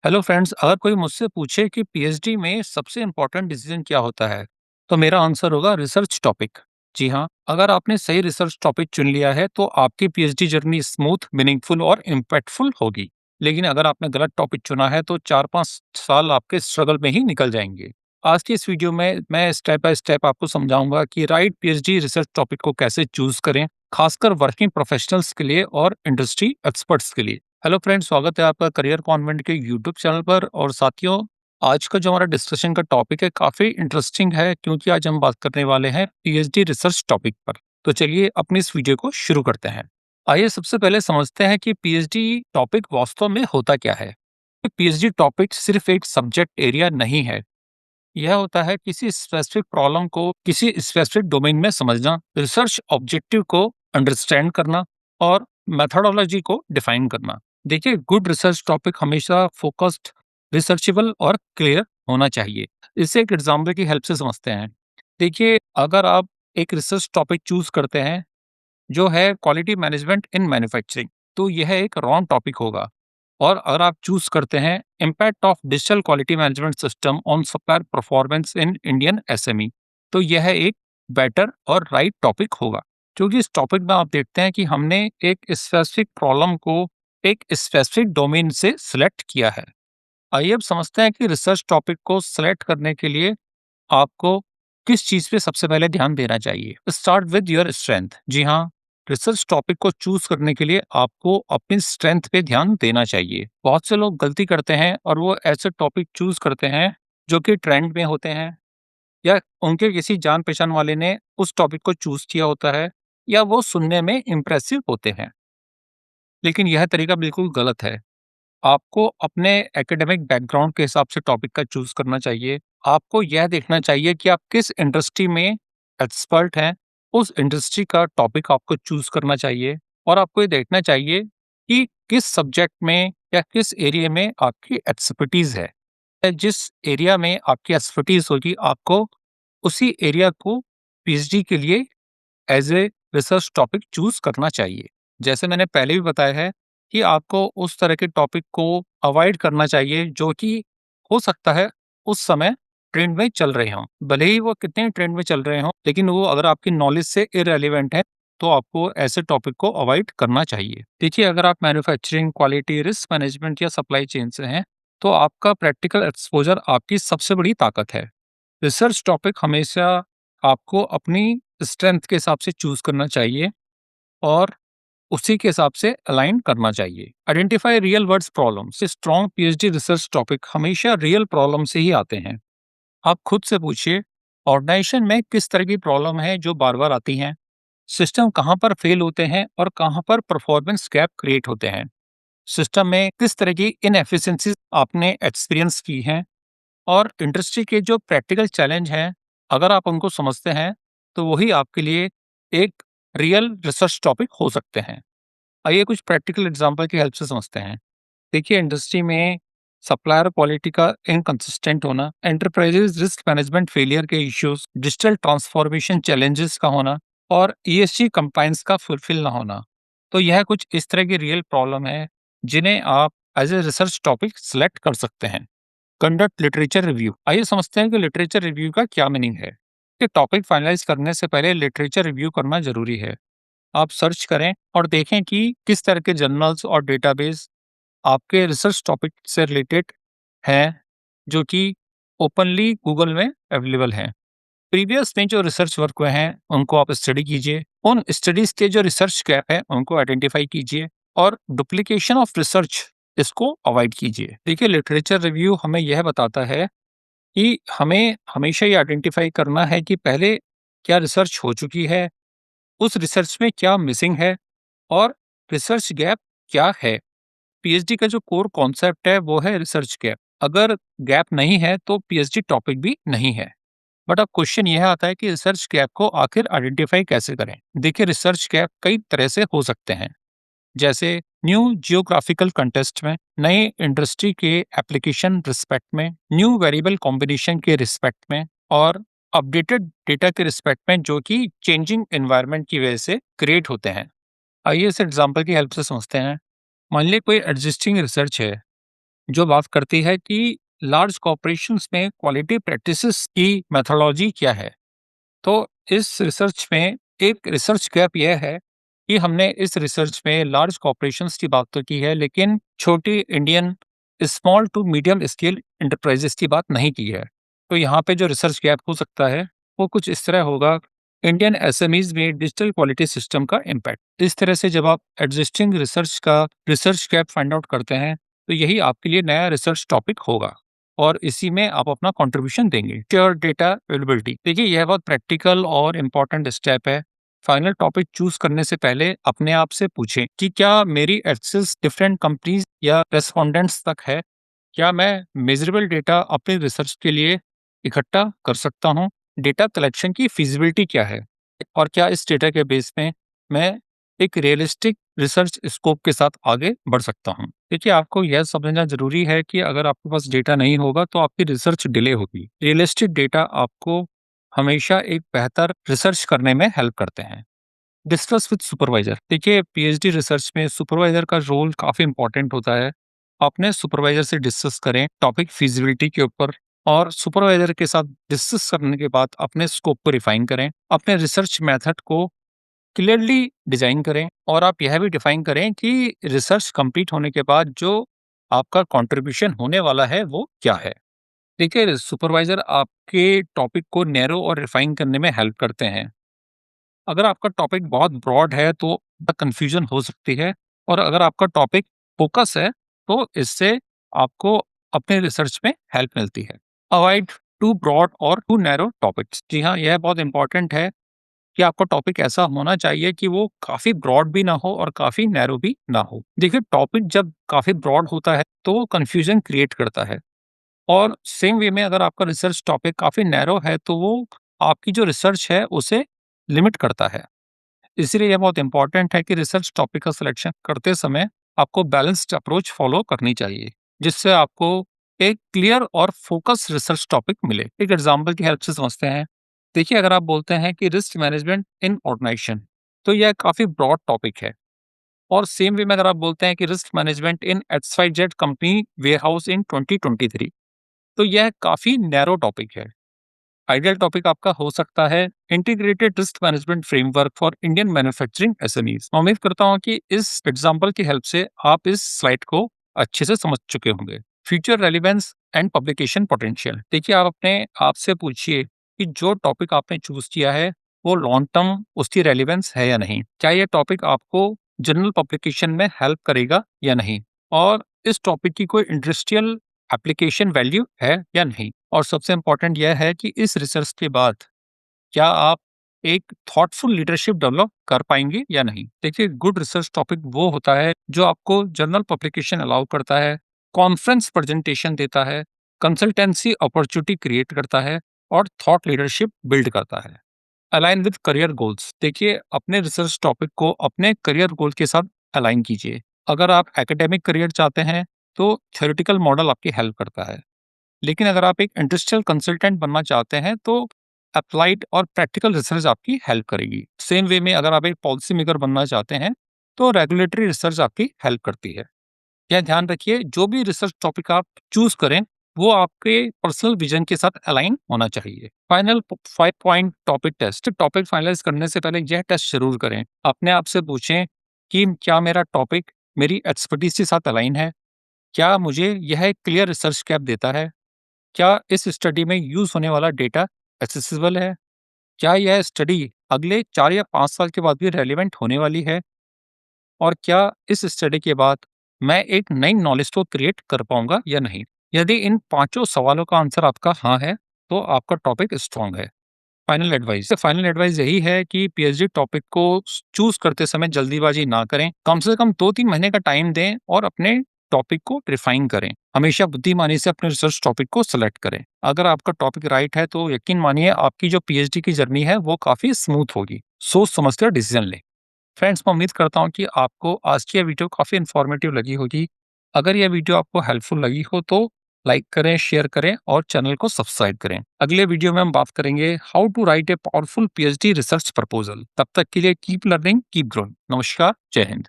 Hello friends, अगर कोई मुझसे पूछे कि पीएचडी में सबसे इम्पोर्टेंट डिसीजन क्या होता है, तो मेरा आंसर होगा रिसर्च टॉपिक। जी हाँ, अगर आपने सही रिसर्च टॉपिक चुन लिया है, तो आपकी पीएचडी जर्नी स्मूथ, मीनिंगफुल और इम्पैक्टफुल होगी। लेकिन अगर आपने गलत टॉपिक चुना है, तो 4-5 साल आपके स्ट्रगल में ही निकल जाएंगे। आज की इस वीडियो में मैं स्टेप बाय स्टेप आपको समझाऊंगा कि राइट पीएचडी रिसर्च टॉपिक को कैसे चूज करें, खासकर वर्किंग प्रोफेशनल्स के लिए और इंडस्ट्री एक्सपर्ट्स के लिए। हेलो फ्रेंड्स, स्वागत है आपका करियर कॉन्वेंट के यूट्यूब चैनल पर। और साथियों, आज का जो हमारा डिस्कशन का टॉपिक है काफ़ी इंटरेस्टिंग है, क्योंकि आज हम बात करने वाले हैं पीएचडी रिसर्च टॉपिक पर। तो चलिए अपनी इस वीडियो को शुरू करते हैं। आइए सबसे पहले समझते हैं कि पीएचडी टॉपिक वास्तव में होता क्या है। पीएचडी टॉपिक सिर्फ एक सब्जेक्ट एरिया नहीं है। यह होता है किसी स्पेसिफिक प्रॉब्लम को किसी स्पेसिफिक डोमेन में समझना, रिसर्च ऑब्जेक्टिव को अंडरस्टैंड करना और मेथोडोलॉजी को डिफाइन करना। देखिए, गुड रिसर्च टॉपिक हमेशा फोकस्ड, रिसर्चेबल और क्लियर होना चाहिए। इसे एक एग्जाम्पल की हेल्प से समझते हैं। देखिए, अगर आप एक रिसर्च टॉपिक चूज करते हैं जो है क्वालिटी मैनेजमेंट इन मैन्युफैक्चरिंग, तो यह एक रॉन्ग टॉपिक होगा। और अगर आप चूज करते हैं impact of digital quality management system on supplier performance in Indian SME, तो यह एक बेटर और राइट टॉपिक होगा। क्योंकि इस टॉपिक में आप देखते हैं कि हमने एक स्पेसिफिक प्रॉब्लम को एक स्पेसिफिक डोमेन से सिलेक्ट किया है। आइए अब समझते हैं कि रिसर्च टॉपिक को सिलेक्ट करने के लिए आपको किस चीज़ पे सबसे पहले ध्यान देना चाहिए। Start with your strength. जी हाँ, रिसर्च टॉपिक को चूज करने के लिए आपको अपनी स्ट्रेंथ पे ध्यान देना चाहिए। बहुत से लोग गलती करते हैं और वो ऐसे टॉपिक चूज करते हैं जो कि ट्रेंड में होते हैं, या उनके किसी जान पहचान वाले ने उस टॉपिक को चूज किया होता है, या वो सुनने में इम्प्रेसिव होते हैं। लेकिन यह तरीका बिल्कुल गलत है। आपको अपने एकेडमिक बैकग्राउंड के हिसाब से टॉपिक का चूज करना चाहिए। आपको यह देखना चाहिए कि आप किस इंडस्ट्री में एक्सपर्ट हैं, उस इंडस्ट्री का टॉपिक आपको चूज करना चाहिए। और आपको ये देखना चाहिए कि किस सब्जेक्ट में या किस एरिया में आपकी एक्सपर्टीज है। जिस एरिया में आपकी एक्सपर्टीज होगी, आपको उसी एरिया को पीएचडी के लिए as a research topic choose करना चाहिए। जैसे मैंने पहले भी बताया है कि आपको उस तरह के टॉपिक को अवॉइड करना चाहिए जो कि हो सकता है उस समय ट्रेंड में चल रहे हों। भले ही वो कितने ट्रेंड में चल रहे हों, लेकिन वो अगर आपकी नॉलेज से इररिलेवेंट है, तो आपको ऐसे टॉपिक को अवॉइड करना चाहिए। देखिए, अगर आप मैन्युफैक्चरिंग, क्वालिटी, रिस्क मैनेजमेंट या सप्लाई चेन से हैं, तो आपका प्रैक्टिकल एक्सपोजर आपकी सबसे बड़ी ताकत है। रिसर्च टॉपिक हमेशा आपको अपनी स्ट्रेंथ के हिसाब से चूज करना चाहिए और उसी के हिसाब से अलाइन करना चाहिए। Identify real world problems. Strong PhD research topic हमेशा रियल प्रॉब्लम से ही आते हैं। आप खुद से पूछिए, ऑर्गेनाइजेशन में किस तरह की प्रॉब्लम है जो बार बार आती हैं, सिस्टम कहाँ पर फेल होते हैं और कहाँ पर परफॉर्मेंस गैप क्रिएट होते हैं, सिस्टम में किस तरह की इनएफिशिएंसीज आपने एक्सपीरियंस की हैं, और इंडस्ट्री के जो प्रैक्टिकल चैलेंज हैं, अगर आप उनको समझते हैं, तो वही आपके लिए एक रियल रिसर्च टॉपिक हो सकते हैं। आइए कुछ प्रैक्टिकल एग्जांपल की हेल्प से समझते हैं। देखिए, इंडस्ट्री में सप्लायर क्वालिटी का इनकंसिस्टेंट होना, एंटरप्राइजेज रिस्क मैनेजमेंट फेलियर के इश्यूज, डिजिटल ट्रांसफॉर्मेशन चैलेंजेस का होना और ईएसजी कंप्लायंस का फुलफिल ना होना, तो यह कुछ इस तरह की रियल प्रॉब्लम है जिन्हें आप as a research topic select कर सकते हैं। Conduct literature review. आइए समझते हैं कि लिटरेचर रिव्यू का क्या मीनिंग है। कि टॉपिक फाइनलाइज करने से पहले लिटरेचर रिव्यू करना जरूरी है। आप सर्च करें और देखें कि किस तरह के जर्नल्स और डेटाबेस आपके रिसर्च टॉपिक से रिलेटेड हैं, जो कि ओपनली गूगल में अवेलेबल हैं। प्रीवियस में जो रिसर्च वर्क हुए हैं, उनको आप स्टडी कीजिए। उन स्टडीज के जो रिसर्च गैप है, उनको आइडेंटिफाई कीजिए और डुप्लीकेशन ऑफ रिसर्च, इसको अवॉइड कीजिए। देखिए, लिटरेचर रिव्यू हमें यह बताता है कि हमें हमेशा ये आइडेंटिफाई करना है कि पहले क्या रिसर्च हो चुकी है, उस रिसर्च में क्या मिसिंग है, और रिसर्च गैप क्या है। पीएचडी का जो कोर कॉन्सेप्ट है वो है रिसर्च गैप। अगर गैप नहीं है तो पीएचडी टॉपिक भी नहीं है। बट अब क्वेश्चन यह आता है कि रिसर्च गैप को आखिर आइडेंटिफाई कैसे करें। देखिए, रिसर्च गैप कई तरह से हो सकते हैं, जैसे न्यू जियोग्राफिकल कंटेस्ट में, नए इंडस्ट्री के एप्लीकेशन रिस्पेक्ट में, न्यू वेरिएबल कॉम्बिनेशन के रिस्पेक्ट में, और अपडेटेड डेटा के रिस्पेक्ट में, जो कि चेंजिंग एनवायरनमेंट की वजह से क्रिएट होते हैं। आइए इस एग्जांपल की हेल्प से समझते हैं। मान लीजिए कोई एग्जिस्टिंग रिसर्च है जो बात करती है कि लार्ज कॉर्पोरेशंस में क्वालिटी प्रैक्टिसेस की मेथोडोलॉजी क्या है। तो इस रिसर्च में एक रिसर्च गैप यह है कि हमने इस रिसर्च में लार्ज कॉर्पोरेशंस की बात तो की है, लेकिन छोटी Indian small to medium scale enterprises की बात नहीं की है। तो यहाँ पे जो रिसर्च गैप हो सकता है, वो कुछ इस तरह होगा: इंडियन एसएमईज में डिजिटल क्वालिटी सिस्टम का इम्पैक्ट। इस तरह से जब आप एग्जिस्टिंग रिसर्च का रिसर्च गैप फाइंड आउट करते हैं, तो यही आपके लिए नया रिसर्च टॉपिक होगा और इसी में आप अपना कंट्रीब्यूशन देंगे। श्योर डेटा अवेलेबिलिटी, देखिए यह बहुत प्रैक्टिकल और इम्पोर्टेंट स्टेप है। फाइनल टॉपिक चूज करने से पहले अपने आप से पूछें कि क्या मेरी एक्सेस डिफरेंट कंपनीज या रेस्पोंडेंट्स तक है। क्या मैं मेजरेबल डेटा अपने रिसर्च के लिए इकट्ठा कर सकता हूँ। डेटा कलेक्शन की फिजिबिलिटी क्या है और क्या इस डेटा के बेस में मैं एक रियलिस्टिक रिसर्च स्कोप के साथ आगे बढ़ सकता हूँ। देखिए, आपको यह समझना जरूरी है कि अगर आपके पास डेटा नहीं होगा तो आपकी रिसर्च डिले होगी। रियलिस्टिक डेटा आपको हमेशा एक बेहतर रिसर्च करने में हेल्प करते हैं। डिस्कस विद सुपरवाइजर, देखिए पीएचडी रिसर्च में सुपरवाइजर का रोल काफी इंपॉर्टेंट होता है। अपने सुपरवाइजर से डिस्कस करें टॉपिक फिजिबिलिटी के ऊपर, और सुपरवाइजर के साथ डिस्कस करने के बाद अपने स्कोप को रिफाइन करें। अपने रिसर्च मेथड को क्लियरली डिजाइन करें और आप यह भी डिफाइन करें कि रिसर्च कंप्लीट होने के बाद जो आपका कंट्रीब्यूशन होने वाला है वो क्या है। देखिए, सुपरवाइजर आपके टॉपिक को नैरो और रिफाइन करने में हेल्प करते हैं। अगर आपका टॉपिक बहुत ब्रॉड है तो कंफ्यूजन हो सकती है, और अगर आपका टॉपिक फोकस है तो इससे आपको अपने रिसर्च में हेल्प मिलती है। अवॉइड टू ब्रॉड और टू नैरो टॉपिक्स, जी हाँ, यह बहुत इंपॉर्टेंट है कि आपका टॉपिक ऐसा होना चाहिए कि वो काफी ब्रॉड भी ना हो और काफी नैरो भी ना हो। देखिए, टॉपिक जब काफी ब्रॉड होता है तो वो कंफ्यूजन क्रिएट करता है, और सेम वे में अगर आपका रिसर्च टॉपिक काफी नैरो है तो वो आपकी जो रिसर्च है उसे लिमिट करता है। इसीलिए यह बहुत इंपॉर्टेंट है कि रिसर्च टॉपिक का सिलेक्शन करते समय आपको बैलेंस्ड अप्रोच फॉलो करनी चाहिए, जिससे आपको एक क्लियर और फोकस रिसर्च टॉपिक मिले। एक एग्जांपल की हेल्प से समझते हैं। देखिए, अगर आप बोलते हैं कि रिस्क मैनेजमेंट इन ऑर्गेनाइजेशन, तो यह काफी ब्रॉड टॉपिक है। और सेम वे में अगर आप बोलते हैं कि रिस्क मैनेजमेंट इन एक्सवाईजेड कंपनी वेयरहाउस इन 2023, तो यह काफी नैरो टॉपिक है। आइडियल टॉपिक आपका हो सकता है integrated risk management framework for Indian manufacturing SMEs. मैं उम्मीद करता हूं कि इस एग्जांपल की हेल्प से आप इस स्लाइड को अच्छे से समझ चुके होंगे। Future relevance and publication potential, देखिए आप अपने आप से पूछिए कि जो टॉपिक आपने चूज किया है वो लॉन्ग टर्म उसकी रेलिवेंस है या नहीं। क्या यह टॉपिक आपको जनरल पब्लिकेशन में हेल्प करेगा या नहीं, और इस टॉपिक की कोई इंडस्ट्रियल एप्लीकेशन वैल्यू है या नहीं। और सबसे इंपॉर्टेंट यह है कि इस रिसर्च के बाद क्या आप एक थॉटफुल लीडरशिप डेवलप कर पाएंगे या नहीं। देखिए, गुड रिसर्च टॉपिक वो होता है जो आपको जर्नल पब्लिकेशन अलाउ करता है, कॉन्फ्रेंस प्रेजेंटेशन देता है, कंसल्टेंसी अपॉर्चुनिटी क्रिएट करता है और थॉट लीडरशिप बिल्ड करता है। अलाइन विद करियर गोल्स, देखिए अपने रिसर्च टॉपिक को अपने करियर गोल के साथ अलाइन कीजिए। अगर आप एकेडमिक करियर चाहते हैं तो थ्योरेटिकल मॉडल आपकी हेल्प करता है, लेकिन अगर आप एक इंडस्ट्रियल कंसल्टेंट बनना चाहते हैं तो अप्लाइड और प्रैक्टिकल रिसर्च आपकी हेल्प करेगी। सेम वे में अगर आप एक पॉलिसी मेकर बनना चाहते हैं तो रेगुलेटरी रिसर्च आपकी हेल्प करती है। यह ध्यान रखिए, जो भी रिसर्च टॉपिक आप चूज करें वो आपके पर्सनल विजन के साथ अलाइन होना चाहिए। Final 5 point topic test, topic finalise करने से पहले यह टेस्ट जरूर करें। अपने आप से पूछें कि क्या मेरा टॉपिक मेरी एक्सपर्टीज के साथ अलाइन है। क्या मुझे यह एक क्लियर रिसर्च कैप देता है। क्या इस स्टडी में यूज होने वाला डेटा एक्सेसिबल है। क्या यह स्टडी अगले 4 या 5 साल के बाद भी रेलिवेंट होने वाली है, और क्या इस स्टडी के बाद मैं एक नई नॉलेज को क्रिएट कर पाऊंगा या नहीं। यदि इन पांचों सवालों का आंसर आपका हाँ है तो आपका टॉपिक स्ट्रांग है। फाइनल एडवाइस यही है कि पीएचडी टॉपिक को चूज करते समय जल्दीबाजी ना करें। कम से कम 2-3 महीने का टाइम दें और अपने टॉपिक को रिफाइन करें। हमेशा बुद्धिमानी से अपने रिसर्च टॉपिक को सिलेक्ट करें। अगर आपका टॉपिक राइट है तो यकीन मानिए आपकी जो पीएचडी की जर्नी है वो काफी स्मूथ होगी। सोच समझकर डिसीजन लें। फ्रेंड्स, मैं उम्मीद करता हूँ कि आपको आज की यह वीडियो काफ़ी इन्फॉर्मेटिव लगी होगी। अगर यह वीडियो आपको हेल्पफुल लगी हो तो लाइक करें, शेयर करें और चैनल को सब्सक्राइब करें। अगले वीडियो में हम बात करेंगे how to write a powerful PhD research proposal. तब तक के लिए कीप लर्निंग, कीप ग्रोइंग। नमस्कार, जय हिंद।